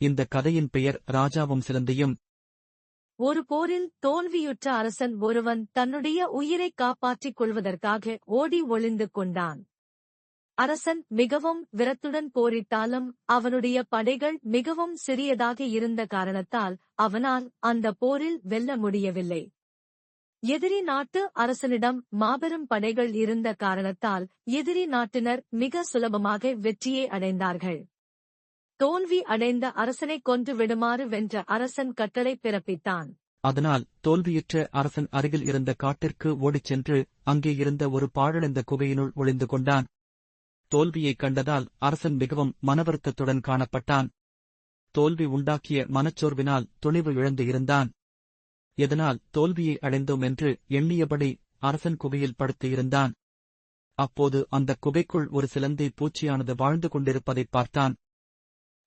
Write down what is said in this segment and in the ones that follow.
இந்த கதையின் பெயர் ராஜாவும் சிலந்தியும். ஒரு போரில் தோல்வியுற்ற அரசன் ஒருவன் தன்னுடைய உயிரைக் காப்பாற்றிக் கொள்வதற்காக ஓடி ஒளிந்து கொண்டான். அரசன் மிகவும் விரத்துடன் போரிட்டாலும் அவனுடைய படைகள் மிகவும் சிறியதாக இருந்த காரணத்தால் அவனால் அந்த போரில் வெல்ல முடியவில்லை. எதிரி நாட்டு அரசனிடம் மாபெரும் படைகள் இருந்த காரணத்தால் எதிரி நாட்டினர் மிக சுலபமாக வெற்றியை அடைந்தார்கள். தோல்வி அடைந்த அரசனை கொன்று விடுமாறு வென்ற அரசன் கட்டளை பிறப்பித்தான். அதனால் தோல்வியுற்ற அரசன் அருகில் இருந்த காட்டிற்கு ஓடிச் சென்று அங்கே இருந்த ஒரு பாழடைந்த குகையினுள் ஒளிந்து கொண்டான். தோல்வியைக் கண்டதால் அரசன் மிகவும் மனவருத்தத்துடன் காணப்பட்டான். தோல்வி உண்டாக்கிய மனச்சோர்வினால் துணிவு இழந்து இருந்தான். இதனால் தோல்வியை அடைந்தோம் என்று எண்ணியபடி அரசன் குகையில் படுத்து இருந்தான். அப்போது அந்த குகைக்குள் ஒரு சிலந்தி பூச்சியானது வாழ்ந்து கொண்டிருப்பதைப் பார்த்தான்.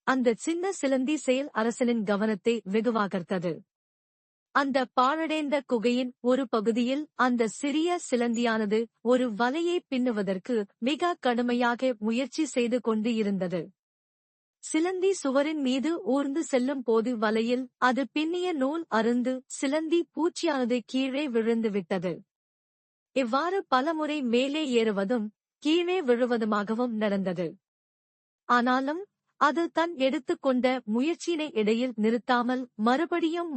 அந்த சின்ன சிலந்தி செயல் அரசனின் கவனத்தை வெகுவாகர்த்தது. அந்த பாழடைந்த குகையின் ஒரு பகுதியில் அந்த சிறிய சிலந்தியானது ஒரு வலையை பின்னுவதற்கு மிக கடுமையாக முயற்சி செய்து கொண்டு இருந்தது. சிலந்தி சுவரின் மீது ஊர்ந்து செல்லும் போது வலையில் அது பின்னிய நூல் அறுந்து சிலந்தி பூச்சியானது கீழே விழுந்து விட்டது. இவ்வாறு பலமுறை மேலே ஏறுவதும் கீழே விழுவதுமாகவும் நடந்தது. ஆனாலும் அது தன் எடுத்துக்கொண்ட முயற்சியினை இடையில் நிறுத்தாமல் மறுபடியும்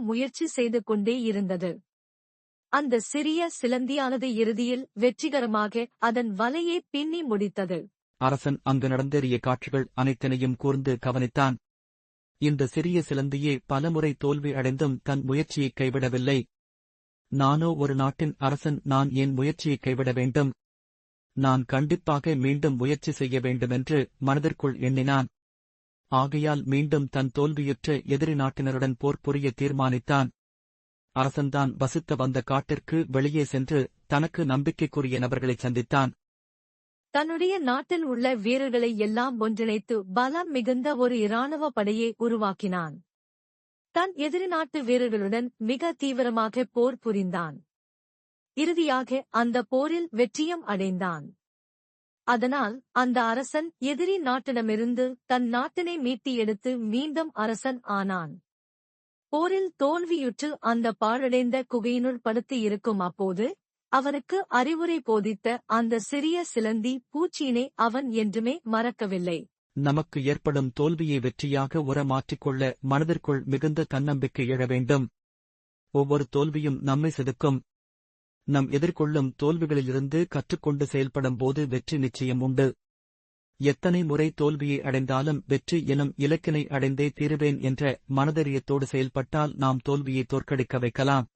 முயற்சி செய்து கொண்டே இருந்தது. அந்த சிறிய சிலந்தியானது இறுதியில் வெற்றிகரமாக அதன் வலையை பின்னி முடித்தது. அரசன் அங்கு நடந்தேறிய காட்சிகள் அனைத்தினையும் கூர்ந்து கவனித்தான். இந்த சிறிய சிலந்தியே பலமுறை தோல்வி அடைந்தும் தன் முயற்சியை கைவிடவில்லை. நானோ ஒரு நாட்டின் அரசன், நான் என் முயற்சியை கைவிட வேண்டும், நான் கண்டிப்பாக மீண்டும் முயற்சி செய்ய வேண்டுமென்று மனதிற்குள் எண்ணினான். ஆகையால் மீண்டும் தன் தோல்வியுற்ற எதிரி நாட்டினருடன் போர் புரிய தீர்மானித்தான். அரசன்தான் வசித்த வந்த காட்டிற்கு வெளியே சென்று தனக்கு நம்பிக்கைக்குரிய நபர்களை சந்தித்தான். தன்னுடைய நாட்டில் உள்ள வீரர்களை எல்லாம் ஒன்றிணைத்து பலம் மிகுந்த ஒரு இராணுவ படையை உருவாக்கினான். தன் எதிரி நாட்டு வீரர்களுடன் மிக தீவிரமாக போர் புரிந்தான். இறுதியாக அந்த போரில் வெற்றியும் அடைந்தான். அதனால் அந்த அரசன் எதிரி நாட்டிடமிருந்து தன் நாட்டினை மீட்டி எடுத்து மீண்டும் அரசன் ஆனான். போரில் தோல்வியுற்று அந்த பாழடைந்த குகையினுள் படுத்து இருக்கும் அப்போது அவனுக்கு அறிவுரை போதித்த அந்த சிறிய சிலந்தி பூச்சியினை அவன் என்றுமே மறக்கவில்லை. நமக்கு ஏற்படும் தோல்வியை வெற்றியாக மாற்றிக்கொள்ள மனதிற்குள் மிகுந்த தன்னம்பிக்கை எழ வேண்டும். ஒவ்வொரு தோல்வியும் நம்மை செதுக்கும். நம் எதிர்கொள்ளும் தோல்விகளிலிருந்து கற்றுக்கொண்டு செயல்படும் போது வெற்றி நிச்சயம் உண்டு. எத்தனை முறை தோல்வியை அடைந்தாலும் வெற்றி எனும் இலக்கினை அடைந்தே தீருவேன் என்ற மனதைரியத்தோடு செயல்பட்டால் நாம் தோல்வியை தோற்கடிக்க வைக்கலாம்.